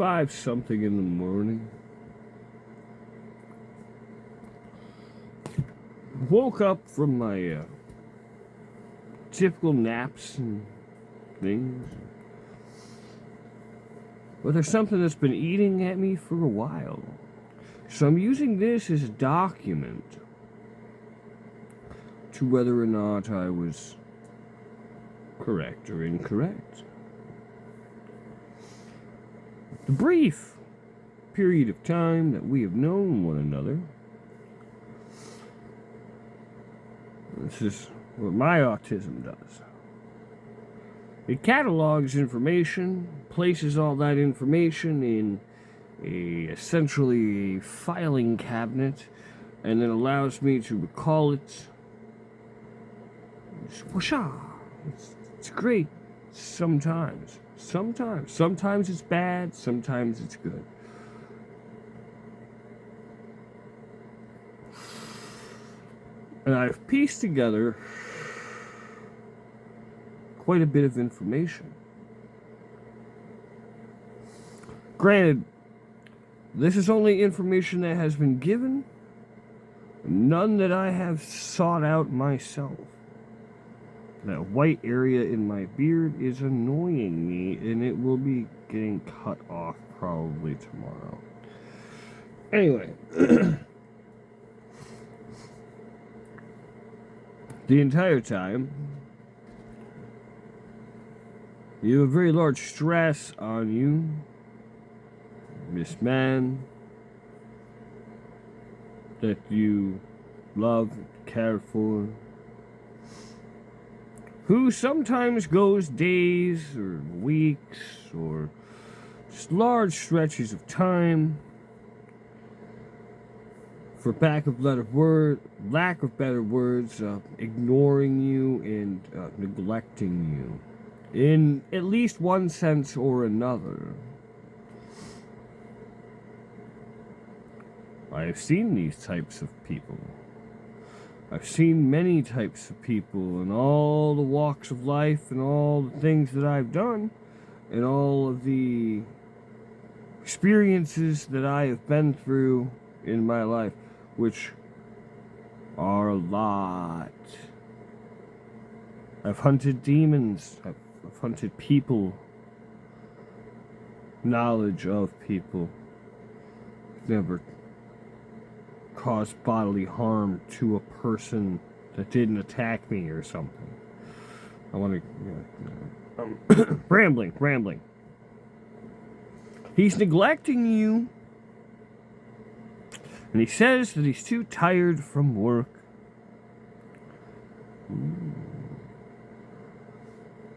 5 something in the morning. Woke up from my typical naps and things. But there's something that's been eating at me for a while. So I'm using this as a document to whether or not I was correct or incorrect. The brief period of time that we have known one another. This is what my autism does. It catalogs information, places all that information in essentially a filing cabinet, and then allows me to recall it. Whoosha! It's great. Sometimes it's bad, sometimes it's good. And I've pieced together quite a bit of information. Granted, this is only information that has been given, none that I have sought out myself. That white area in my beard is annoying me, and it will be getting cut off probably tomorrow. Anyway, the entire time, you have a very large stress on you, Miss Man, that you love, care for, who sometimes goes days or weeks or just large stretches of time, for lack of better words, ignoring you and neglecting you in at least one sense or another. I have seen these types of people. I've seen many types of people in all the walks of life and all the things that I've done and all of the experiences that I have been through in my life, which are a lot. I've hunted demons. I've hunted people. Knowledge of people. Never caused bodily harm to a person that didn't attack me or something. I want to... rambling. He's neglecting you. And he says that he's too tired from work.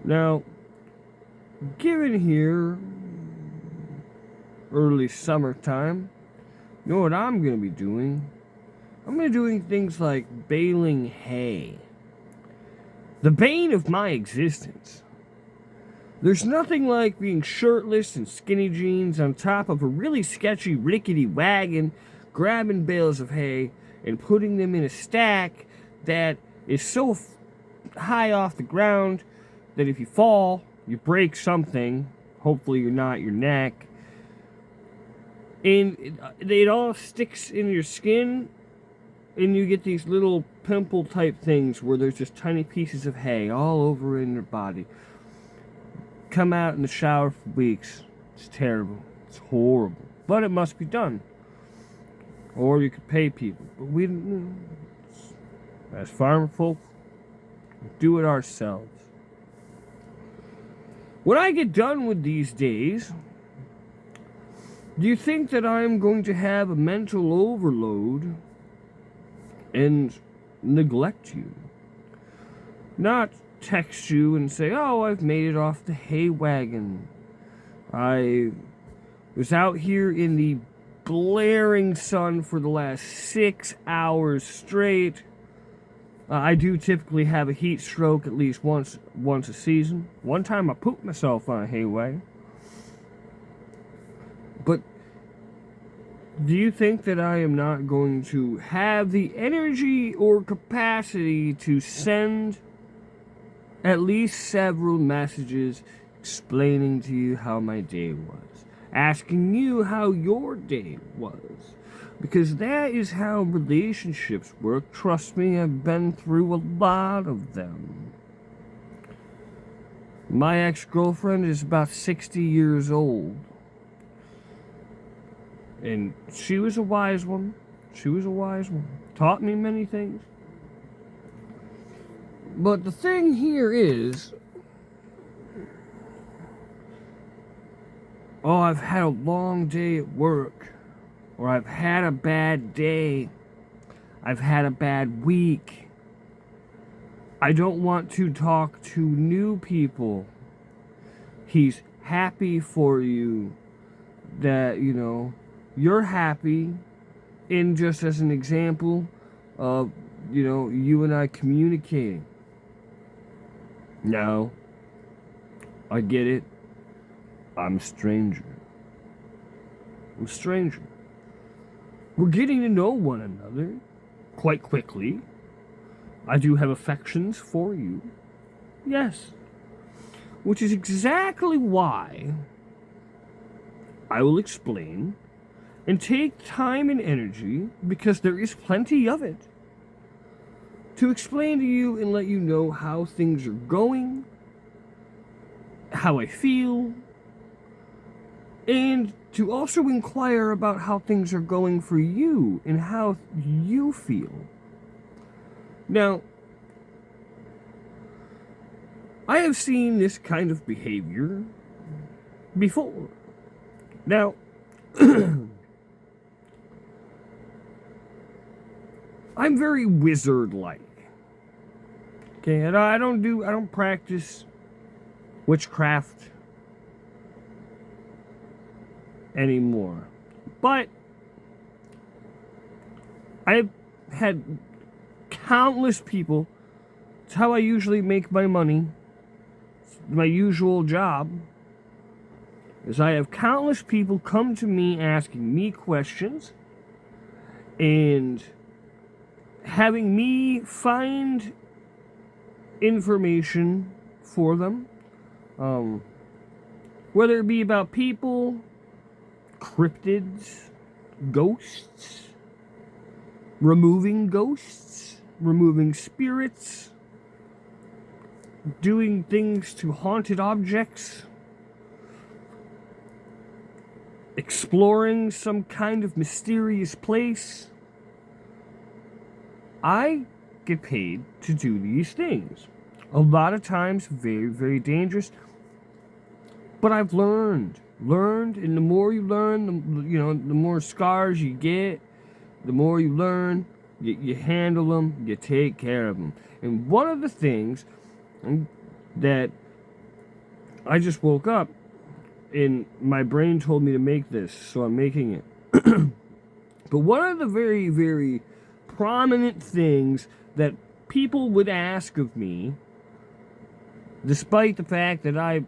Now, given here, early summertime, you know what I'm going to be doing? I'm going to be doing things like baling hay. The bane of my existence. There's nothing like being shirtless and skinny jeans on top of a really sketchy, rickety wagon, grabbing bales of hay and putting them in a stack that is so high off the ground that if you fall, you break something. Hopefully you're not your neck. And it all sticks in your skin, and you get these little pimple type things where there's just tiny pieces of hay all over in your body. Come out in the shower for weeks. It's terrible. It's horrible. But it must be done. Or you could pay people. But we, as farmer folk, do it ourselves. When I get done with these days, do you think that I'm going to have a mental overload and neglect you? Not text you and say, oh, I've made it off the hay wagon. I was out here in the blaring sun for the last 6 hours straight. I do typically have a heat stroke at least once a season. One time I pooped myself on a hay wagon. But do you think that I am not going to have the energy or capacity to send at least several messages explaining to you how my day was? asking you how your day was. Because that is how relationships work. Trust me, I've been through a lot of them. My ex-girlfriend is about 60 years old. And she was a wise one. She was a wise one. Taught me many things. But the thing here is, oh, I've had a long day at work. Or I've had a bad day. I've had a bad week. I don't want to talk to new people. He's happy for you that, you're happy. And just as an example of, you and I communicating. No. I get it. I'm a stranger. I'm a stranger. We're getting to know one another quite quickly. I do have affections for you. Yes. Which is exactly why I will explain and take time and energy, because there is plenty of it, to explain to you and let you know how things are going, how I feel, and to also inquire about how things are going for you and how you feel. Now, I have seen this kind of behavior before. Now, I'm very wizard-like. Okay, and I don't practice witchcraft anymore. But I've had countless people. It's how I usually make my money. It's my usual job. Is I have countless people come to me asking me questions and having me find information for them. Whether it be about people, cryptids, ghosts, removing spirits, doing things to haunted objects, exploring some kind of mysterious place. I get paid to do these things. A lot of times very, very dangerous. But I've learned, and the more you learn, the more scars you get. The more you learn, you handle them, you take care of them. And one of the things that I just woke up and my brain told me to make this, so I'm making it. But one of the very, very prominent things that people would ask of me, despite the fact that I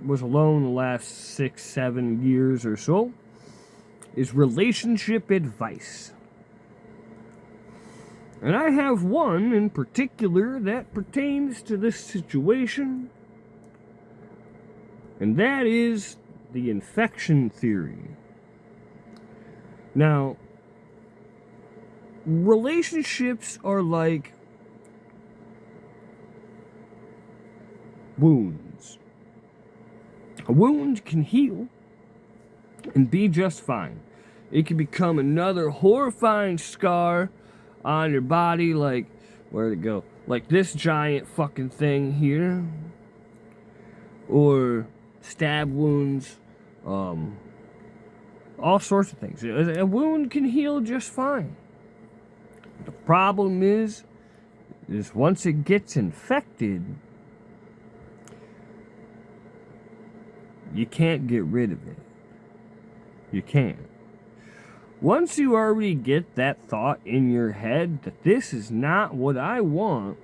was alone the last 6-7 years or so, is relationship advice. And I have one in particular that pertains to this situation, and that is the infection theory. Now, relationships are like wounds. A wound can heal and be just fine. It can become another horrifying scar on your body, like, where'd it go? Like this giant fucking thing here. Or stab wounds, all sorts of things. A wound can heal just fine. The problem is once it gets infected, you can't get rid of it. You can't. Once you already get that thought in your head that this is not what I want,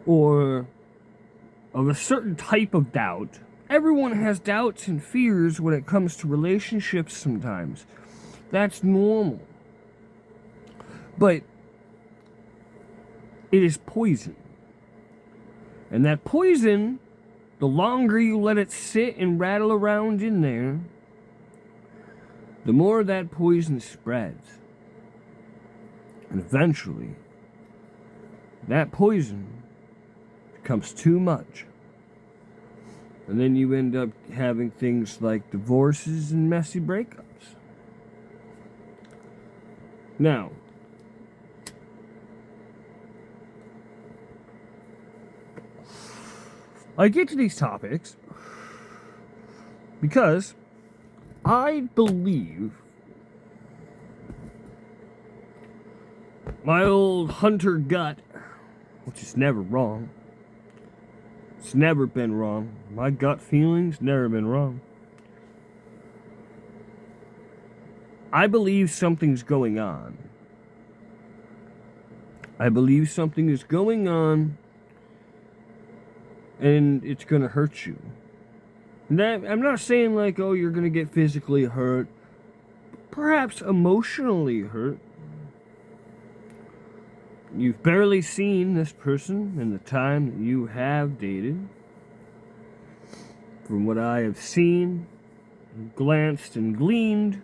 or of a certain type of doubt. Everyone has doubts and fears when it comes to relationships sometimes. That's normal. But it is poison. And that poison the longer you let it sit and rattle around in there, the more that poison spreads. And eventually, that poison becomes too much. And then you end up having things like divorces and messy breakups. Now, I get to these topics because I believe my old hunter gut, which is never wrong. It's never been wrong. My gut feelings never been wrong. I believe something's going on. I believe something is going on and it's going to hurt you. I'm not saying like, oh, you're going to get physically hurt. Perhaps emotionally hurt. You've barely seen this person in the time that you have dated. From what I have seen, glanced, and gleaned,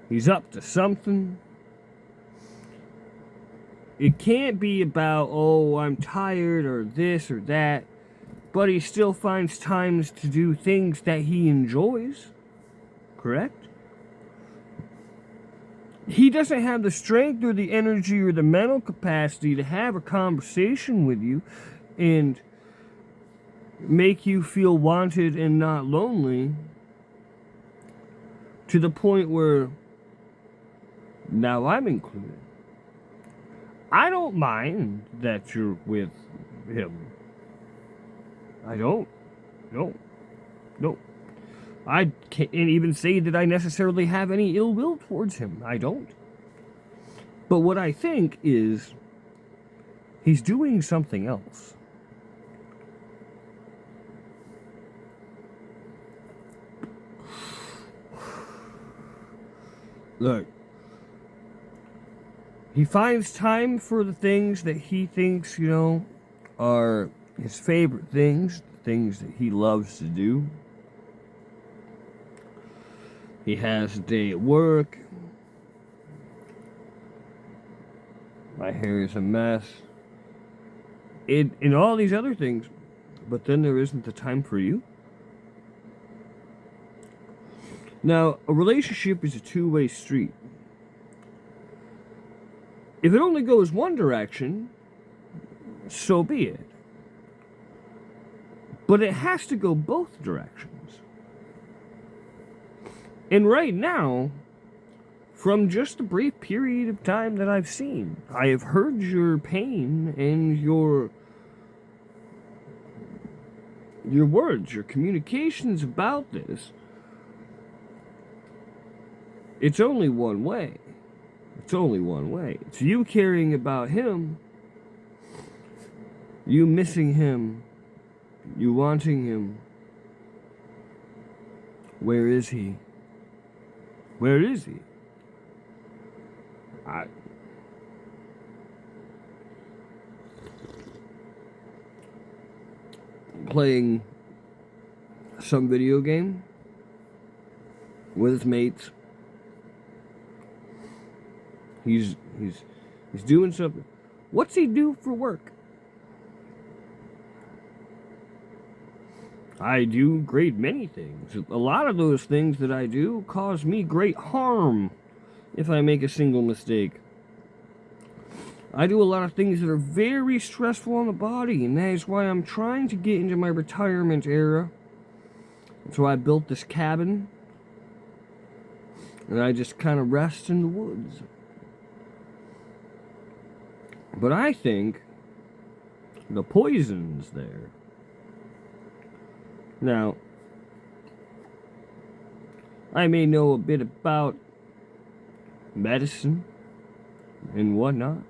he's up to something. It can't be about, oh, I'm tired or this or that, but he still finds times to do things that he enjoys. Correct? He doesn't have the strength or the energy or the mental capacity to have a conversation with you and make you feel wanted and not lonely to the point where now I'm included. I don't mind that you're with him. I don't. No. I can't even say that I necessarily have any ill will towards him. I don't. But what I think is he's doing something else. Look, he finds time for the things that he thinks, are his favorite things, the things that he loves to do. He has a day at work. My hair is a mess. And all these other things. But then there isn't the time for you. Now, a relationship is a two-way street. If it only goes one direction, so be it. But it has to go both directions. And right now, from just the brief period of time that I've seen, I have heard your pain and your words, your communications about this. It's only one way. It's only one way. It's you caring about him, you missing him, you wanting him. Where is he? Where is he? Playing some video game with his mates. He's doing something. What's he do for work? I do great many things. A lot of those things that I do cause me great harm if I make a single mistake. I do a lot of things that are very stressful on the body, and that is why I'm trying to get into my retirement era. That's why I built this cabin, and I just kind of rest in the woods. But I think the poison's there. Now, I may know a bit about medicine and whatnot,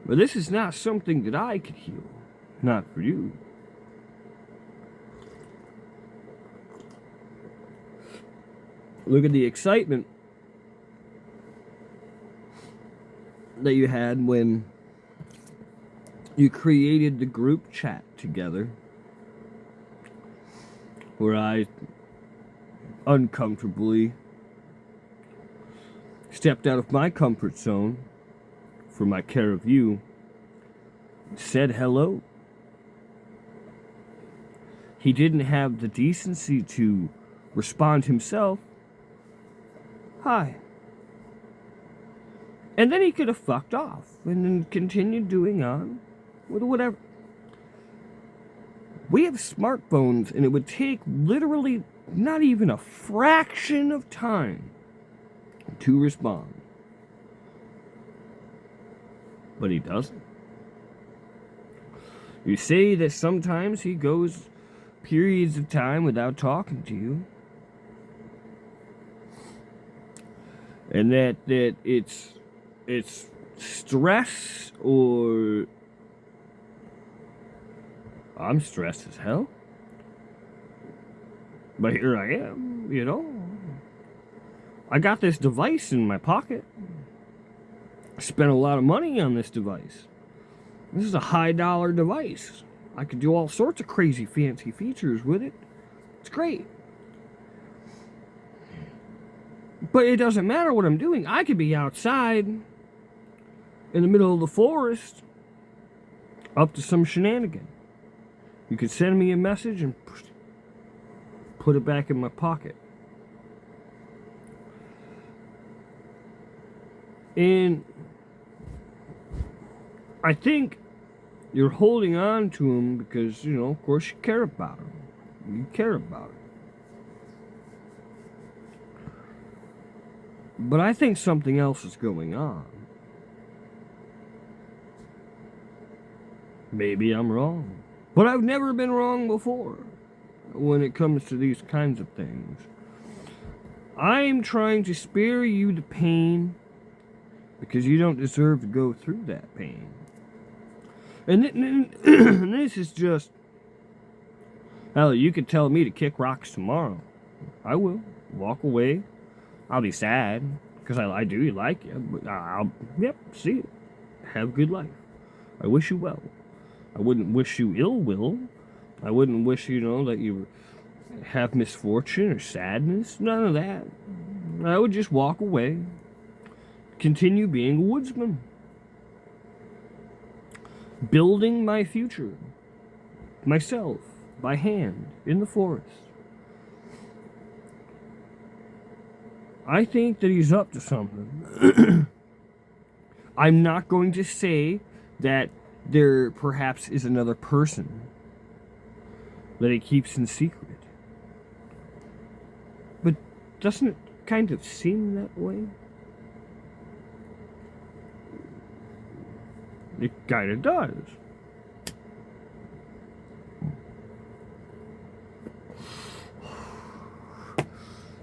but this is not something that I could heal. Not for you. Look at the excitement that you had when you created the group chat together where I uncomfortably stepped out of my comfort zone for my care of you, said hello. He didn't have the decency to respond himself. Hi. And then he could have fucked off and then continued doing on with whatever. We have smartphones, and it would take literally not even a fraction of time to respond. But he doesn't. You say that sometimes he goes periods of time without talking to you. And that it's stress, or I'm stressed as hell. But here I am, you know. I got this device in my pocket. I spent a lot of money on this device. This is a high-dollar device. I could do all sorts of crazy fancy features with it. It's great. But it doesn't matter what I'm doing. I could be outside in the middle of the forest up to some shenanigan. You could send me a message and put it back in my pocket. And I think you're holding on to him because, you know, of course you care about him. You care about him. But I think something else is going on. Maybe I'm wrong. But I've never been wrong before when it comes to these kinds of things. I'm trying to spare you the pain because you don't deserve to go through that pain. And this is just... Hell, you could tell me to kick rocks tomorrow. I will. Walk away. I'll be sad because I do like you. But I'll, see you. Have a good life. I wish you well. I wouldn't wish you ill will. I wouldn't wish, you know, that you have misfortune or sadness. None of that. I would just walk away. Continue being a woodsman. Building my future. Myself. By hand. In the forest. I think that he's up to something. I'm not going to say that there perhaps is another person that he keeps in secret. But doesn't it kind of seem that way? It kind of does.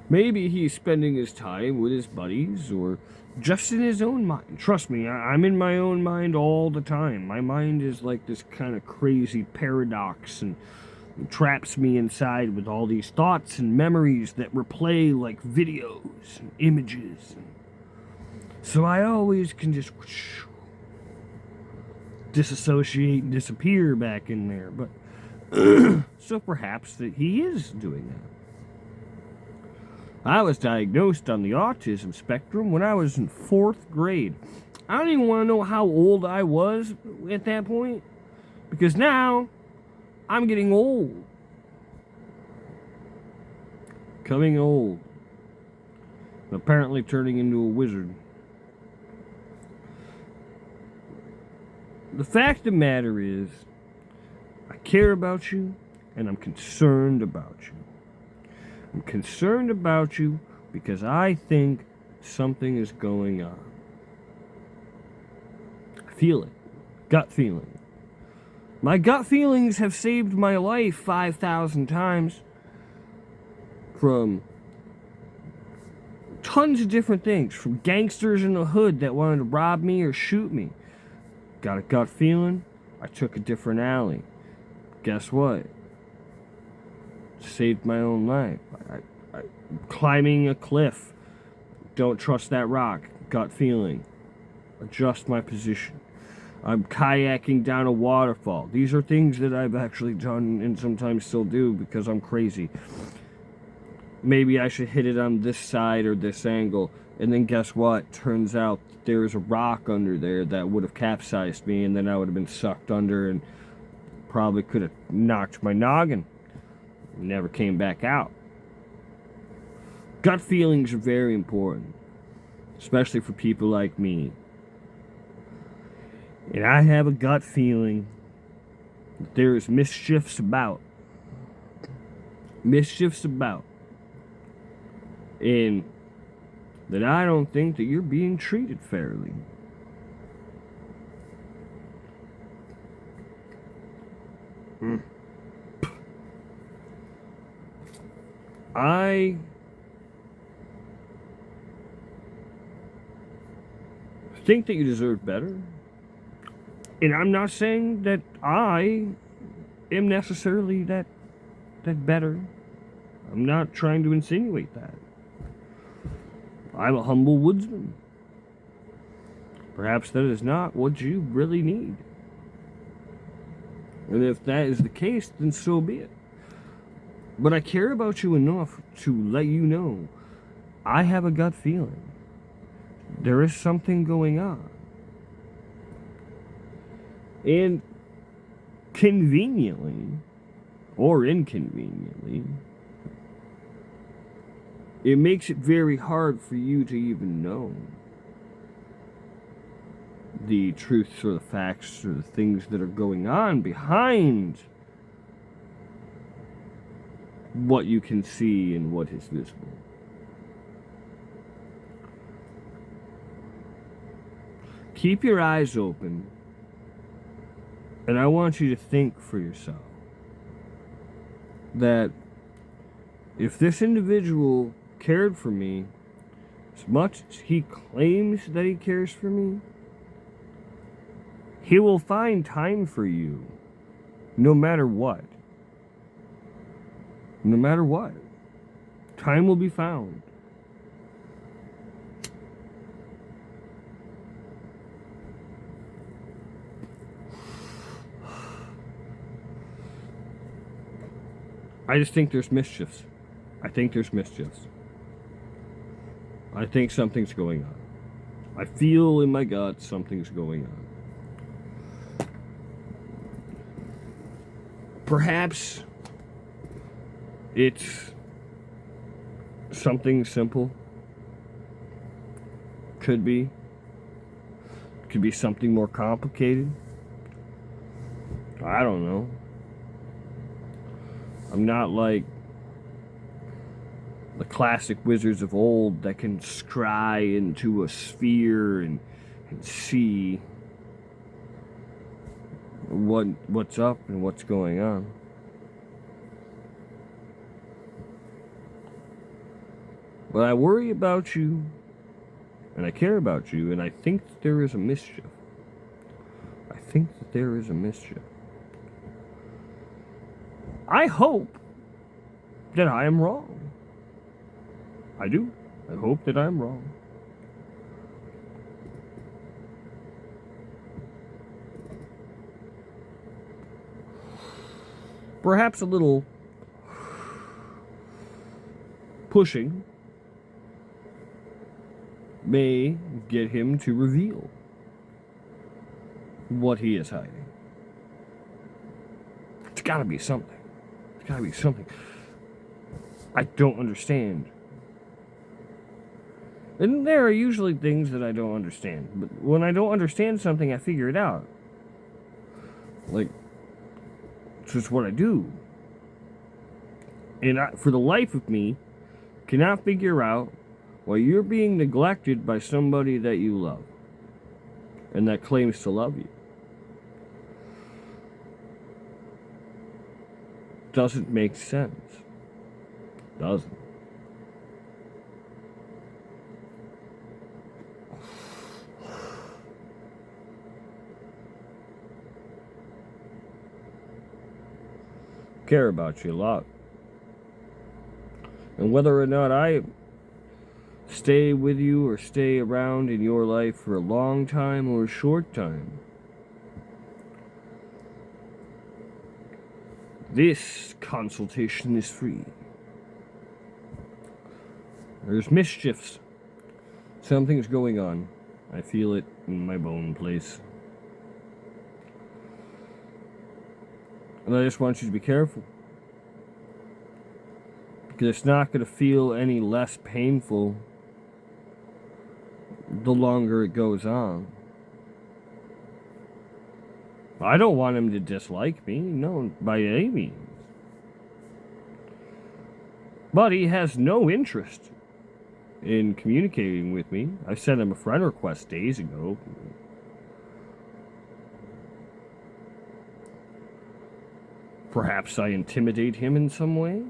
Maybe he's spending his time with his buddies or just in his own mind. Trust me, I'm in my own mind all the time. My mind is like this kind of crazy paradox and traps me inside with all these thoughts and memories that replay like videos and images. So I always can just disassociate and disappear back in there. But so perhaps that he is doing that. I was diagnosed on the autism spectrum when I was in 4th grade. I don't even want to know how old I was at that point, because now I'm getting old. Coming old. Apparently turning into a wizard. The fact of the matter is, I care about you, and I'm concerned about you. I'm concerned about you because I think something is going on. I feel it. Gut feeling. My gut feelings have saved my life 5,000 times from tons of different things. From gangsters in the hood that wanted to rob me or shoot me. Got a gut feeling? I took a different alley. Guess what? Saved my own life. I climbing a cliff. Don't trust that rock. Gut feeling. Adjust my position. I'm kayaking down a waterfall. These are things that I've actually done and sometimes still do because I'm crazy. Maybe I should hit it on this side or this angle. And then guess what? Turns out there's a rock under there that would have capsized me, and then I would have been sucked under and probably could have knocked my noggin. Never came back out. Gut feelings are very important, especially for people like me. And I have a gut feeling that there is mischiefs about. Mischiefs about. And that I don't think that you're being treated fairly. I think that you deserve better. And I'm not saying that I am necessarily that better. I'm not trying to insinuate that. I'm a humble woodsman. Perhaps that is not what you really need. And if that is the case, then so be it. But I care about you enough to let you know I have a gut feeling. There is something going on. And conveniently, or inconveniently, it makes it very hard for you to even know the truths or the facts or the things that are going on behind what you can see and what is visible. Keep your eyes open, and I want you to think for yourself that if this individual cared for me as much as he claims that he cares for me, he will find time for you no matter what. No matter what. Time will be found. I just think there's mischiefs. I think there's mischiefs. I think something's going on. I feel in my gut something's going on. Perhaps it's something simple. Could be. Could be something more complicated. I don't know. I'm not like the classic wizards of old that can scry into a sphere and see what's up and what's going on. But I worry about you, and I care about you, and I think that there is a mischief. I think that there is a mischief. I hope that I am wrong. I do. I hope that I'm wrong. Perhaps a little pushing may get him to reveal what he is hiding. It's gotta be something. It's gotta be something. I don't understand. And there are usually things that I don't understand. But when I don't understand something, I figure it out. Like, it's just what I do. And I, for the life of me, cannot figure out why you're being neglected by somebody that you love. And that claims to love you. Doesn't make sense. Doesn't. Care about you a lot. And whether or not I stay with you or stay around in your life for a long time or a short time, This consultation is free. There's mischiefs. Something's going on. I feel it in my bone place. And I just want you to be careful. Because it's not going to feel any less painful the longer it goes on. I don't want him to dislike me, no, by any means. But he has no interest in communicating with me. I sent him a friend request days ago. Perhaps I intimidate him in some way?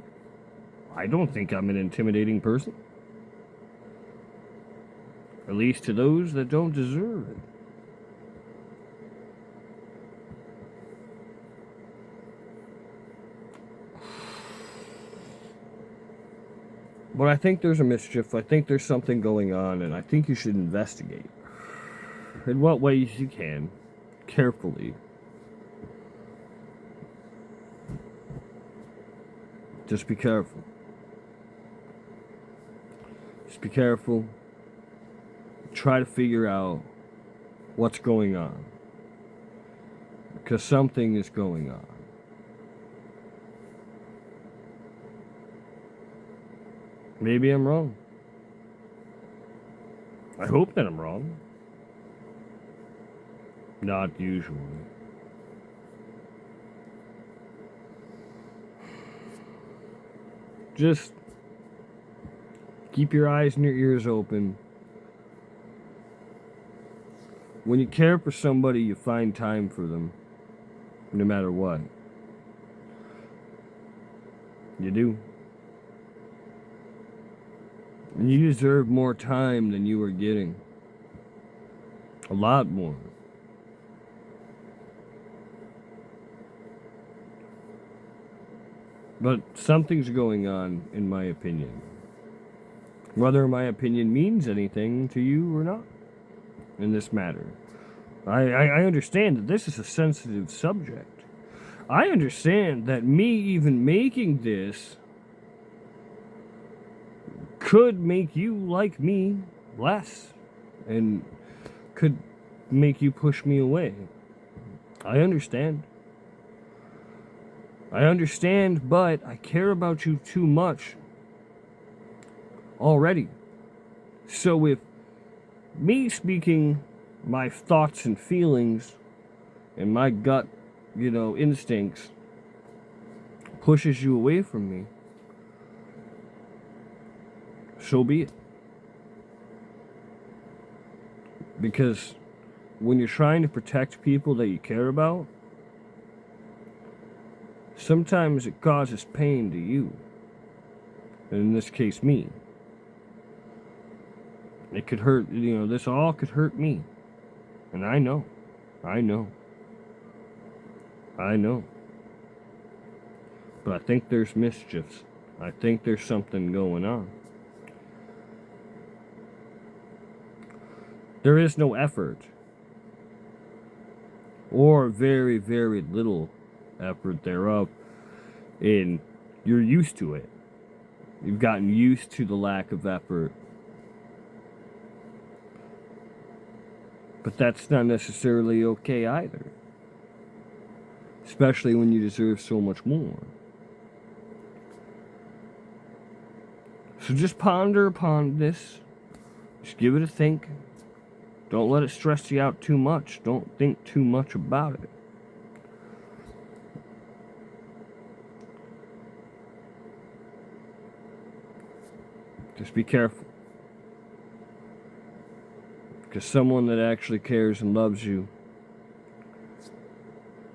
I don't think I'm an intimidating person. At least to those that don't deserve it. But I think there's a mischief. I think there's something going on, and I think you should investigate. In what ways you can. Carefully. Just be careful. Just be careful. Try to figure out what's going on. Because something is going on. Maybe I'm wrong. I hope that I'm wrong. Not usually. Just keep your eyes and your ears open. When you care for somebody, you find time for them. No matter what. You do. And you deserve more time than you are getting. A lot more. But something's going on, in my opinion. Whether my opinion means anything to you or not in this matter. I understand that this is a sensitive subject. I understand that me even making this could make you like me less and could make you push me away. I understand. I understand, but I care about you too much already. So if me speaking my thoughts and feelings and my gut, instincts pushes you away from me, so be it. Because when you're trying to protect people that you care about, sometimes it causes pain to you. And in this case, me. It could hurt, this all could hurt me. And I know. I know. But I think there's mischiefs. I think there's something going on. There is no effort. Or very, very little effort thereof. And you're used to it. You've gotten used to the lack of effort. But that's not necessarily okay either. Especially when you deserve so much more. So just ponder upon this. Just give it a think. Don't let it stress you out too much. Don't think too much about it. Just be careful. Because someone that actually cares and loves you,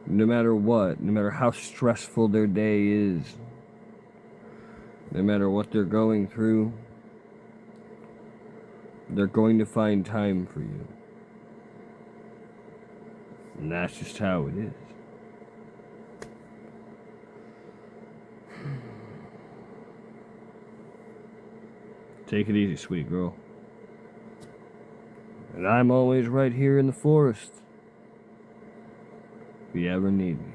no matter what, no matter how stressful their day is, no matter what they're going through, they're going to find time for you. And that's just how it is. Take it easy, sweet girl. And I'm always right here in the forest if you ever need me.